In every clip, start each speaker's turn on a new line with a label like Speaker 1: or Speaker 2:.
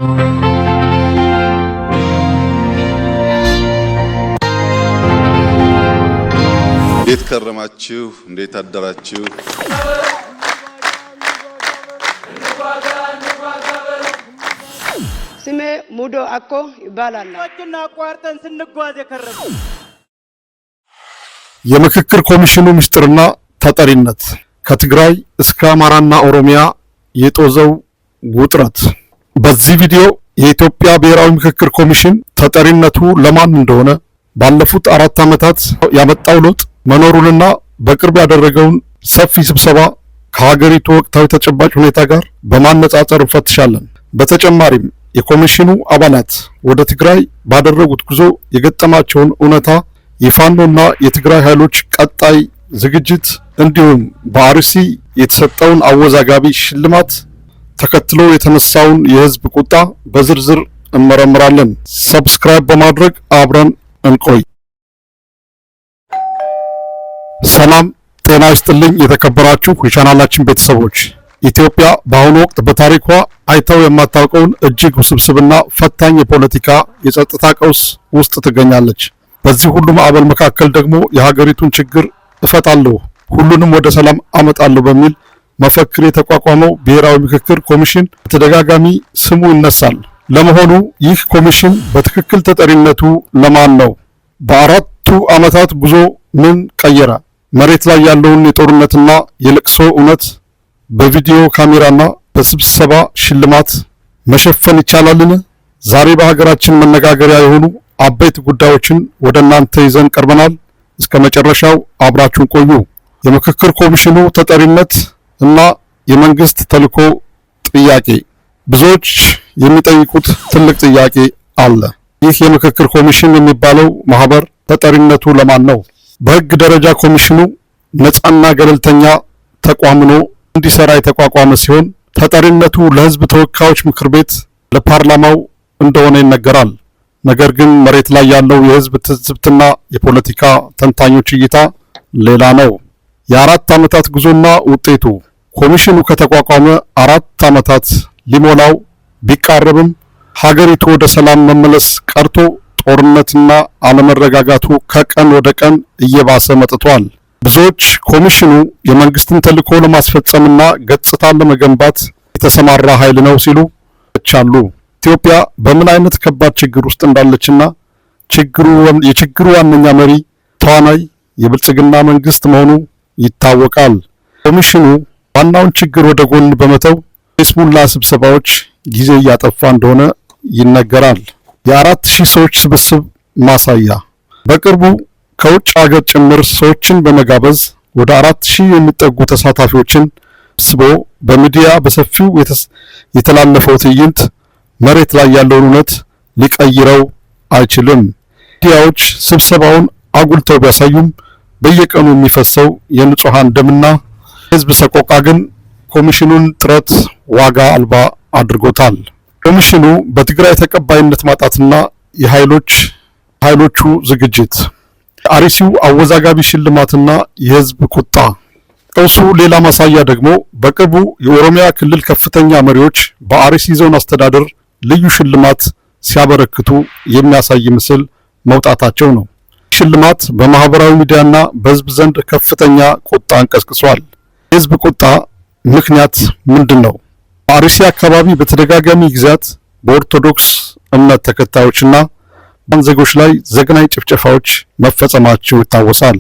Speaker 1: እንዴት ከረማችሁ? እንዴት አደራችሁ?
Speaker 2: ስሜ ሙዶ አኮ ይባላል።
Speaker 3: አቋርጠን ስንጓዝ የከረመ
Speaker 4: የምክክር ኮሚሽኑ ምስጢርና ተጠሪነት ከትግራይ እስከ አማራና ኦሮሚያ የጦዘው ውጥረት። በዚህ ቪዲዮ የኢትዮጵያ ብሔራዊ ምክክር ኮሚሽን ተጠሪነቱ ለማን እንደሆነ፣ ባለፉት 4 ዓመታት ያመጣው ለውጥ መኖሩንና በቅርብ ያደረገውን ሰፊ ስብሰባ ከሀገሪቱ ወቅታዊ ተጨባጭ ሁኔታ ጋር በማነጻጸር እንፈትሻለን። በተጨማሪም የኮሚሽኑ አባላት ወደ ትግራይ ባደረጉት ጉዞ የገጠማቸውን እውነታ፣ የፋኖና የትግራይ ኃይሎች ቀጣይ ዝግጅት እንዲሁም በአርሲ የተሰጠውን አወዛጋቢ ሽልማት ተከትሎ የተነሳውን የህዝብ ቁጣ በዝርዝር እንመረምራለን። ሰብስክራይብ በማድረግ አብረን እንቆይ። ሰላም ጤና ይስጥልኝ። የተከበራችሁ የቻናላችን ቤተሰቦች፣ ኢትዮጵያ በአሁኑ ወቅት በታሪኳ አይታው የማታውቀውን እጅግ ውስብስብና ፈታኝ የፖለቲካ የጸጥታ ቀውስ ውስጥ ትገኛለች። በዚህ ሁሉ ማዕበል መካከል ደግሞ የሀገሪቱን ችግር እፈታለሁ፣ ሁሉንም ወደ ሰላም አመጣለሁ በሚል መፈክር የተቋቋመው ብሔራዊ ምክክር ኮሚሽን በተደጋጋሚ ስሙ ይነሳል። ለመሆኑ ይህ ኮሚሽን በትክክል ተጠሪነቱ ለማን ነው? በ4ቱ ዓመታት ጉዞ ምን ቀየረ? መሬት ላይ ያለውን የጦርነትና የለቅሶ እውነት በቪዲዮ ካሜራና በስብሰባ ሽልማት መሸፈን ይቻላልን? ዛሬ በሀገራችን መነጋገሪያ የሆኑ አበይት ጉዳዮችን ወደ እናንተ ይዘን ቀርበናል። እስከ መጨረሻው አብራችሁን ቆዩ። የምክክር ኮሚሽኑ ተጠሪነት እና የመንግስት ተልዕኮ ጥያቄ። ብዙዎች የሚጠይቁት ትልቅ ጥያቄ አለ። ይህ የምክክር ኮሚሽን የሚባለው ማህበር ተጠሪነቱ ለማን ነው? በህግ ደረጃ ኮሚሽኑ ነፃና ገለልተኛ ተቋም ሆኖ እንዲሰራ የተቋቋመ ሲሆን ተጠሪነቱ ለህዝብ ተወካዮች ምክር ቤት ለፓርላማው እንደሆነ ይነገራል። ነገር ግን መሬት ላይ ያለው የህዝብ ትዝብትና የፖለቲካ ተንታኞች እይታ ሌላ ነው። የ4 ዓመታት ጉዞና ውጤቱ። ኮሚሽኑ ከተቋቋመ 4 ዓመታት ሊሞላው ቢቃረብም ሀገሪቱ ወደ ሰላም መመለስ ቀርቶ ጦርነትና አለመረጋጋቱ ከቀን ወደ ቀን እየባሰ መጥቷል። ብዙዎች ኮሚሽኑ የመንግስትን ተልዕኮ ለማስፈጸምና ገጽታን ለመገንባት የተሰማራ ኃይል ነው ሲሉ ይቻሉ። ኢትዮጵያ በምን አይነት ከባድ ችግር ውስጥ እንዳለችና የችግሩ ዋነኛ መሪ ተዋናይ የብልጽግና መንግስት መሆኑ ይታወቃል። ኮሚሽኑ ዋናውን ችግር ወደ ጎን በመተው የስሙላ ስብሰባዎች ጊዜ እያጠፋ እንደሆነ ይነገራል። የ4000 ሰዎች ስብስብ ማሳያ። በቅርቡ ከውጭ ሀገር ጭምር ሰዎችን በመጋበዝ ወደ 4000 የሚጠጉ ተሳታፊዎችን ስቦ በሚዲያ በሰፊው የተላለፈው ትዕይንት መሬት ላይ ያለውን እውነት ሊቀይረው አይችልም። ሚዲያዎች ስብሰባውን አጉልተው ቢያሳዩም በየቀኑ የሚፈሰው የንጹሃን ደምና ህዝብ ሰቆቃ ግን ኮሚሽኑን ጥረት ዋጋ አልባ አድርጎታል። ኮሚሽኑ በትግራይ ተቀባይነት ማጣትና የኃይሎቹ ዝግጅት፣ የአርሲው አወዛጋቢ ሽልማትና የህዝብ ቁጣ። ቀውሱ ሌላ ማሳያ ደግሞ በቅርቡ የኦሮሚያ ክልል ከፍተኛ መሪዎች በአርሲ ዞን አስተዳደር ልዩ ሽልማት ሲያበረክቱ የሚያሳይ ምስል መውጣታቸው ነው። ሽልማት በማህበራዊ ሚዲያና በህዝብ ዘንድ ከፍተኛ ቁጣን ቀስቅሷል። የህዝብ ቁጣ ምክንያት ምንድን ነው? በአርሲ አካባቢ በተደጋጋሚ ጊዜያት በኦርቶዶክስ እምነት ተከታዮችና ዜጎች ላይ ዘግናኝ ጭፍጨፋዎች መፈጸማቸው ይታወሳል።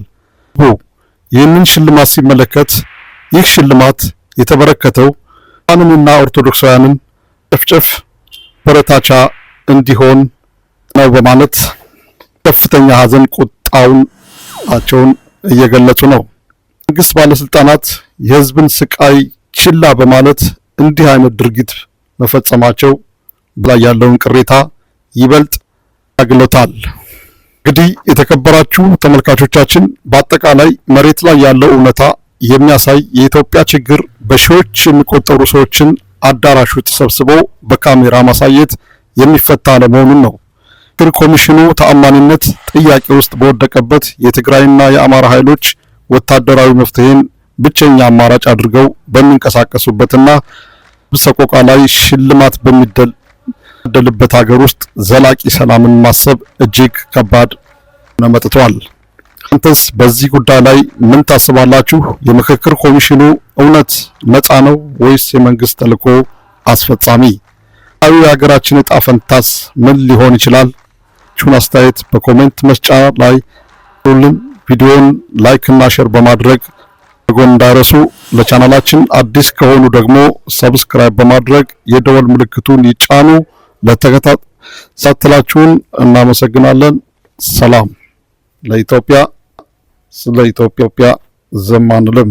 Speaker 4: ይህንን ሽልማት ሲመለከት ይህ ሽልማት የተበረከተው ሃይማኖትና ኦርቶዶክሳውያንን ጭፍጨፍ በረታቻ እንዲሆን ነው በማለት ከፍተኛ ሀዘን ቁጣቸውን እየገለጹ ነው። መንግስት ባለስልጣናት የህዝብን ስቃይ ችላ በማለት እንዲህ አይነት ድርጊት መፈጸማቸው ላይ ያለውን ቅሬታ ይበልጥ ያግሎታል። እንግዲህ የተከበራችሁ ተመልካቾቻችን በአጠቃላይ መሬት ላይ ያለው እውነታ የሚያሳይ የኢትዮጵያ ችግር በሺዎች የሚቆጠሩ ሰዎችን አዳራሹ ተሰብስቦ በካሜራ ማሳየት የሚፈታ አለመሆኑን ነው። ምክክር ኮሚሽኑ ተአማኒነት ጥያቄ ውስጥ በወደቀበት የትግራይና የአማራ ኃይሎች ወታደራዊ መፍትሄን ብቸኛ አማራጭ አድርገው በሚንቀሳቀሱበትና ሰቆቃ ላይ ሽልማት በደልበት ሀገር ውስጥ ዘላቂ ሰላምን ማሰብ እጅግ ከባድ ነው መጥቷል። አንተስ በዚህ ጉዳይ ላይ ምን ታስባላችሁ? የምክክር ኮሚሽኑ እውነት ነፃ ነው ወይስ የመንግስት ተልዕኮ አስፈጻሚ? የሀገራችን ዕጣ ፈንታስ ምን ሊሆን ይችላል? ቹን አስተያየት በኮሜንት መስጫ ላይ ሁሉም ቪዲዮውን ላይክ እና ሼር በማድረግ ጎን እንዳይረሱ። ለቻናላችን አዲስ ከሆኑ ደግሞ ሰብስክራይብ በማድረግ የደወል ምልክቱን ይጫኑ። ለተከታተላችሁን እናመሰግናለን። ሰላም ለኢትዮጵያ። ስለ ኢትዮጵያ ዝም አንልም።